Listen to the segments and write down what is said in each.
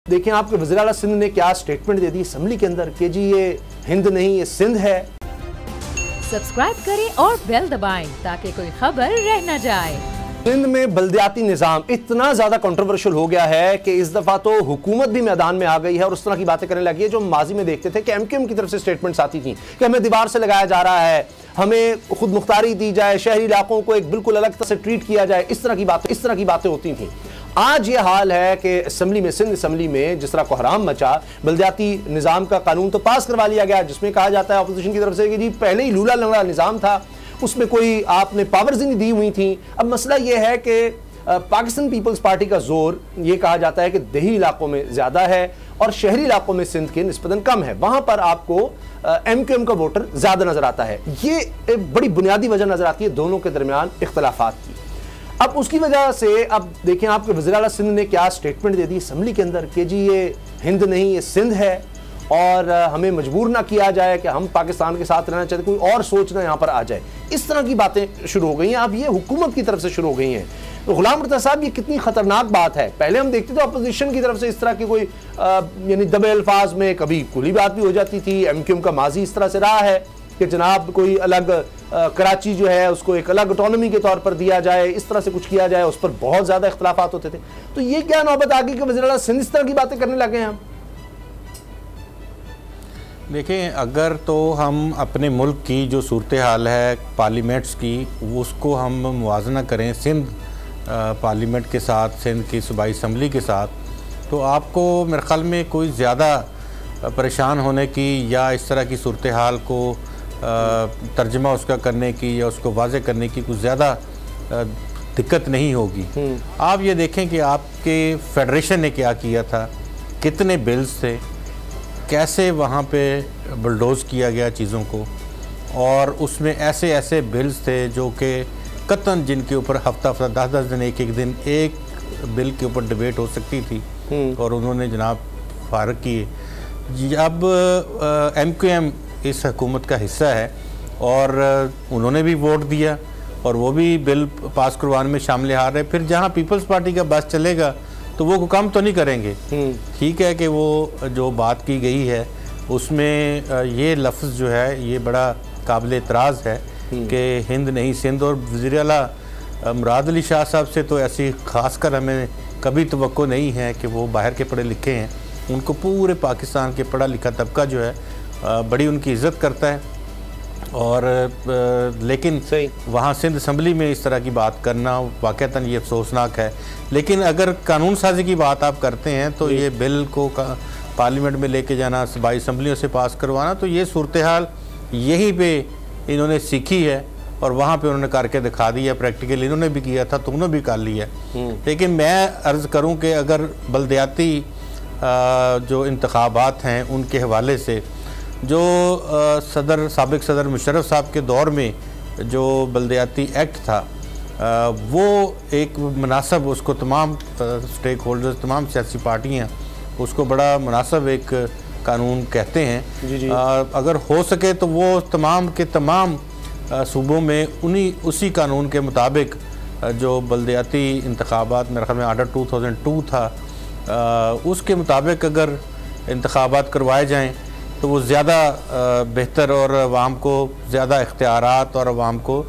देखें आपके वज़ीर आला सिंध ने क्या स्टेटमेंट दे दी असम्बली के अंदर कि जी ये हिंद नहीं ये सिंध है। सब्सक्राइब करें और बेल दबाएं ताकि कोई खबर रह न जाए। सिंध में बल्दियाती निज़ाम इतना ज़्यादा कंट्रोवर्शियल हो गया है कि इस दफ़ा तो हुकूमत भी मैदान में आ गई है और उस तरह की बातें करने लगी है जो माजी में देखते थे कि एमक्यूएम की तरफ से स्टेटमेंट्स आती थी कि हमें दीवार से लगाया जा रहा है, हमें खुद मुख्तारी दी जाए, शहरी इलाकों को एक बिल्कुल अलग तरह से ट्रीट किया जाए, इस तरह की बातें होती थी। आज ये हाल है कि असम्बली में, सिंध असम्बली में जिस तरह कोहराम मचा, बल्दियाती निज़ाम का कानून तो पास करवा लिया गया जिसमें कहा जाता है अपोजिशन की तरफ से कि जी पहले ही लूला लंगड़ा निज़ाम था, उसमें कोई आपने पावर्स ही नहीं दी हुई थी। अब मसला यह है कि पाकिस्तान पीपल्स पार्टी का जोर ये कहा जाता है कि देही इलाकों में ज्यादा है और शहरी इलाकों में सिंध के निस्बतन कम है, वहां पर आपको एमक्यूएम का वोटर ज्यादा नजर आता है। ये एक बड़ी बुनियादी वजह नजर आती है दोनों के दरमियान इख्तलाफात की। अब उसकी वजह से अब देखें आपके वज़ीर आला सिंध ने क्या स्टेटमेंट दे दी असम्बली के अंदर कि जी ये हिंद नहीं ये सिंध है और हमें मजबूर ना किया जाए कि हम पाकिस्तान के साथ रहना चाहते, कोई और सोचना यहाँ पर आ जाए। इस तरह की बातें शुरू हो गई हैं, अब ये हुकूमत की तरफ से शुरू हो गई हैं। तो गुलाम मुर्तज़ा साहब ये कितनी खतरनाक बात है। पहले हम देखते थे अपोजिशन की तरफ से इस तरह की कोई यानी दबे अल्फाज में कभी खुली बात भी हो जाती थी। एमक्यूएम का माजी इस तरह से रहा है कि जनाब कोई अलग कराची जो है उसको एक अलग ऑटोनॉमी के तौर पर दिया जाए, इस तरह से कुछ किया जाए, उस पर बहुत ज़्यादा इख्तलाफात होते थे। तो ये क्या नौबत आ गई कि वज़ीर आला सिंध इस तरह की बातें करने लगे हैं। देखें, अगर तो हम अपने मुल्क की जो सूरत हाल है पार्लियामेंट्स की उसको हम मुवाजना करें सिंध पार्लियामेंट के साथ, सिंध की सूबाई असम्बली के साथ, तो आपको मेरे ख़्याल में कोई ज़्यादा परेशान होने की या इस तरह की सूरत हाल को तर्जमा उसका करने की या उसको वाज़े करने की कुछ ज़्यादा दिक्कत नहीं होगी। आप ये देखें कि आपके फेडरेशन ने क्या किया था, कितने बिल्स थे, कैसे वहाँ पे बुलडोज़ किया गया चीज़ों को, और उसमें ऐसे ऐसे बिल्स थे जो कि कतन जिनके ऊपर हफ्ता 10-10 दिन एक दिन एक बिल के ऊपर डिबेट हो सकती थी और उन्होंने जनाब फारग किए। अब एमक्यूएम इस हुकूमत का हिस्सा है और उन्होंने भी वोट दिया और वो भी बिल पास करवाने में शामिल हार रहे। फिर जहाँ पीपल्स पार्टी का बस चलेगा तो वो काम तो नहीं करेंगे। ठीक है कि वो जो बात की गई है उसमें ये लफ्ज़ जो है ये बड़ा काबिल एतराज़ है कि हिंद नहीं सिंध, और वज़ीर आला मुराद अली शाह साहब से तो ऐसी ख़ासकर हमें कभी तवक्को नहीं है कि वो बाहर के पढ़े लिखे हैं। उनको पूरे पाकिस्तान के पढ़ा लिखा तबका जो है बड़ी उनकी इज़्ज़त करता है और लेकिन वहाँ सिंध असम्बली में इस तरह की बात करना वाक़तन ये अफसोसनाक है। लेकिन अगर कानून साजी की बात आप करते हैं तो ये बिल को पार्लियामेंट में लेके जाना, सूबाई असम्बलियों से पास करवाना, तो ये सूरत हाल यहीं पे इन्होंने सीखी है और वहाँ पे उन्होंने करके दिखा दिया। प्रैक्टिकल इन्होंने भी किया था तो उन्होंने भी कर लिया। लेकिन मैं अर्ज़ करूँ कि अगर बल्दियाती जो इंतखाबात हैं उनके हवाले से जो साबिक़ सदर मुशर्रफ साहब के दौर में जो बल्दियाती एक्ट था वो एक मुनासब, उसको तमाम स्टेक होल्डर्स, तमाम सियासी पार्टियाँ उसको बड़ा मुनासब एक कानून कहते हैं। अगर हो सके तो वो तमाम के तमाम सूबों में उसी कानून के मुताबिक जो बल्दियाती इंतखाबात मेरे ख्याल में आर्डर 2002 था उसके मुताबिक अगर इंतखाबात करवाए जाएँ तो वो ज़्यादा बेहतर और अवाम को ज़्यादा इख्तियारात और अवाम को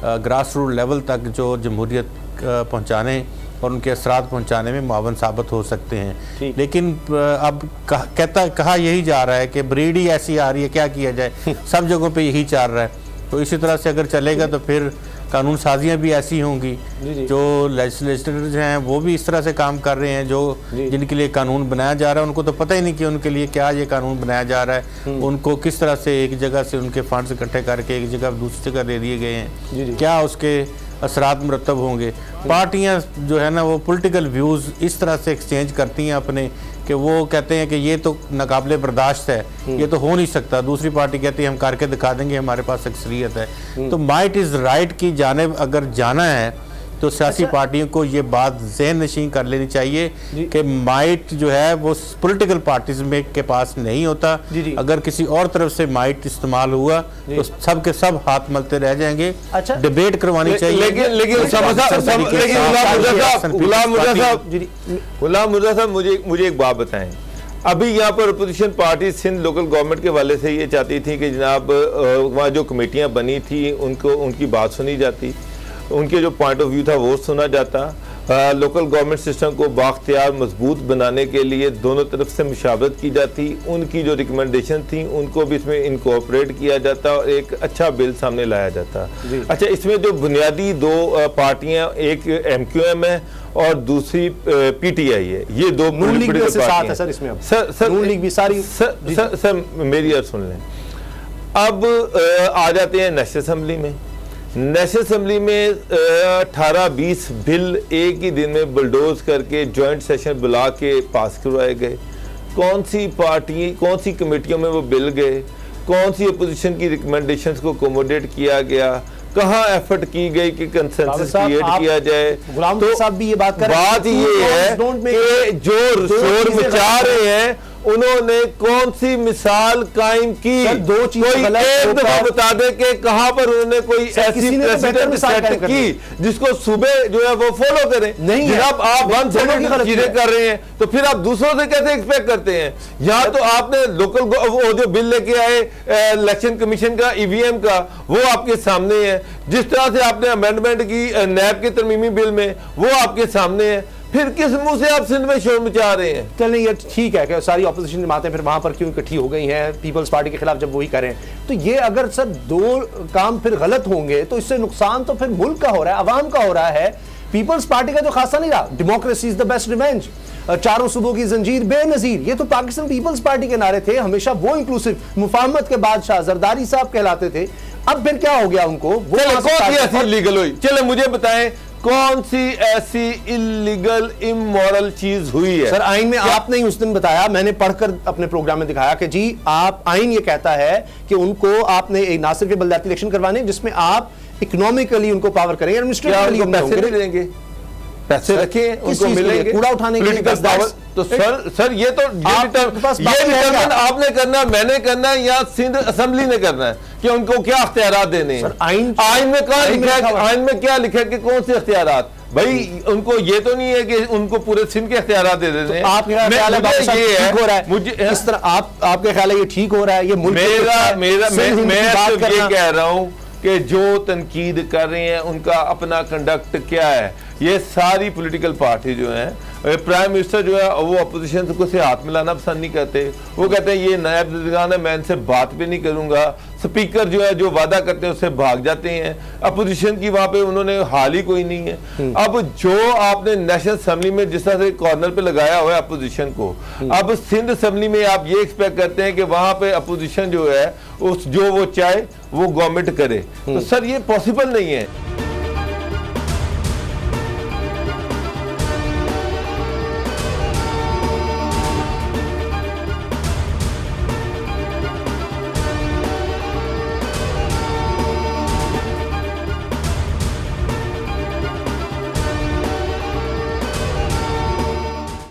ग्रास रूट लेवल तक जो जमहूरियत पहुँचाने और उनके असरात पहुँचाने में मुआवन साबित हो सकते हैं। लेकिन अब कहा यही जा रहा है कि ब्रीड ही ऐसी आ रही है, क्या किया जाए, सब जगहों पे यही चल रहा है। तो इसी तरह से अगर चलेगा तो फिर कानून साजियाँ भी ऐसी होंगी। जो लेजिस्लेटर्स हैं वो भी इस तरह से काम कर रहे हैं, जो जिनके लिए कानून बनाया जा रहा है उनको तो पता ही नहीं कि उनके लिए क्या ये कानून बनाया जा रहा है। उनको किस तरह से एक जगह से उनके फंड्स इकट्ठे करके एक जगह दूसरी जगह दे दिए गए हैं, क्या उसके असरात मुरतब होंगे। पार्टियाँ जो है ना वो पॉलिटिकल व्यूज़ इस तरह से एक्सचेंज करती हैं अपने कि वो कहते हैं कि ये तो नाकाबिले बर्दाश्त है, ये तो हो नहीं सकता। दूसरी पार्टी कहती है हम करके दिखा देंगे, हमारे पास अक्सरियत है। तो माइट इज़ राइट की जानिब अगर जाना है तो सियासी पार्टियों को ये बात ज़हन नशीं कर लेनी चाहिए कि माइट जो है वो पॉलिटिकल पार्टीज में के पास नहीं होता। अगर किसी और तरफ से माइट इस्तेमाल हुआ तो सब के सब हाथ मलते रह जाएंगे। अच्छा, डिबेट करवानी चाहिए। लेकिन गुलाम मुर्जा साहब मुझे एक बात बताएं। अभी यहाँ पर opposition party Sindh local government के वाले से ये चाहती थी कि जनाब वहाँ जो कमेटियाँ बनी थी उनको उनकी बात सुनी जाती, उनके जो पॉइंट ऑफ व्यू था वो सुना जाता। लोकल गवर्नमेंट सिस्टम को बाख्तियार मजबूत बनाने के लिए दोनों तरफ से मुशावरत की जाती, उनकी जो रिकमेंडेशन थी उनको भी इसमें इनकॉर्पोरेट किया जाता और एक अच्छा बिल सामने लाया जाता। अच्छा, इसमें जो बुनियादी दो पार्टियां, एक MQM है और दूसरी PTI है, ये दो नून लीग भी साथ है सर इसमें। अब सर नून लीग भी सारी सर मेरी अर्ज सुन लें। अब आ जाते हैं नेशनल असम्बली में। नेशनल असम्बली में 18-20 बिल एक ही दिन में बुलडोज करके जॉइंट सेशन बुला के पास करवाए गए। कौन सी पार्टी, कौन सी कमेटियों में वो बिल गए, कौन सी अपोजिशन की रिकमेंडेशंस को अकोमोडेट किया गया, कहाँ एफर्ट की गई कि कंसेंसस क्रिएट किया जाए। तो साहब भी ये बात ये है कि जो शोर मचा रहे हैं उन्होंने कौन सी मिसाल कायम की। दो चीजें एक दफा बता दे कि कहां पर उन्होंने कोई ऐसी प्रेसिडेंट सेट की जिसको सुबह जो है वो फॉलो करें। नहीं, जब आप चीजें कर रहे हैं तो फिर आप दूसरों से कैसे एक्सपेक्ट करते हैं। यहाँ तो आपने लोकल वो जो बिल लेके आए इलेक्शन कमीशन का, EVM का, वो आपके सामने है। जिस तरह से आपने अमेंडमेंट की नैब के तरमीमी बिल में, वो आपके सामने है। फिर किस मुंह से आप सिंध में शोर मचा रहे हैं। चलें, ये ठीक है कि सारी ऑपोजिशन जमातें फिर वहां पर क्यों इकट्ठी हो गई हैं पीपल्स पार्टी के खिलाफ, जब वही करें तो ये अगर सर दो काम फिर गलत होंगे तो इससे नुकसान तो फिर मुल्क का हो रहा है, अवाम का हो रहा है। पीपल्स पार्टी का तो खासा नहीं रहा, democracy is the best revenge, चारों सूबों की जंजीर बेनजीर, ये तो पाकिस्तान पीपल्स पार्टी के नारे थे हमेशा। वो इंक्लूसिव, मुफाहमत के बादशाह जरदारी साहब कहलाते थे। अब फिर क्या हो गया उनको? वो ऐसी लीगल हुई। चले मुझे बताएं कौन सी ऐसी इलीगल इमोरल चीज हुई है? सर आइन में आपने ही उस दिन बताया, मैंने पढ़कर अपने प्रोग्राम में दिखाया कि जी आप, आइन ये कहता है कि उनको आपने ना सिर्फ बलदियाती इलेक्शन करवाने जिसमें आप इकोनॉमिकली उनको पावर करेंगे, एडमिनिस्ट्रेटिवली पैसे नहीं देंगे, पैसे रखें उनको मिलेंगे कूड़ा उठाने के लिए। तो सर ये तो ये आपने करना, मैंने करना या सिंध असेंबली ने करना है कि उनको क्या अख्तियारात देने हैं। आइन में कहाँ लिखा है, आइन में क्या लिखा है कि कौन से अख्तियारात? भाई उनको ये तो नहीं है कि उनको पूरे सिंध के अख्तियारात दे देते हैं। आपके ख्याल है ये ठीक हो रहा है मुझे इस तरह, आपके ख्याल है ये ठीक हो रहा है? ये मैं ये कह रहा हूँ कि जो तनकीद कर रहे हैं उनका अपना कंडक्ट क्या है। ये सारी पॉलिटिकल पार्टी जो है, प्राइम मिनिस्टर जो है वो अपोजिशन को से हाथ मिलाना पसंद नहीं करते। वो कहते हैं ये नायब है, मैं इनसे बात भी नहीं करूंगा। स्पीकर जो है जो वादा करते हैं उससे भाग जाते हैं। अपोजिशन की वहां पे उन्होंने हाल ही कोई नहीं है। अब जो आपने नेशनल असेंबली में जिस तरह से कॉर्नर पे लगाया हुआ है अपोजिशन को, अब सिंध असेंबली में आप ये एक्सपेक्ट करते हैं कि वहां पे अपोजिशन जो है उस जो वो चाहे वो गवर्नमेंट करे, तो सर ये पॉसिबल नहीं है।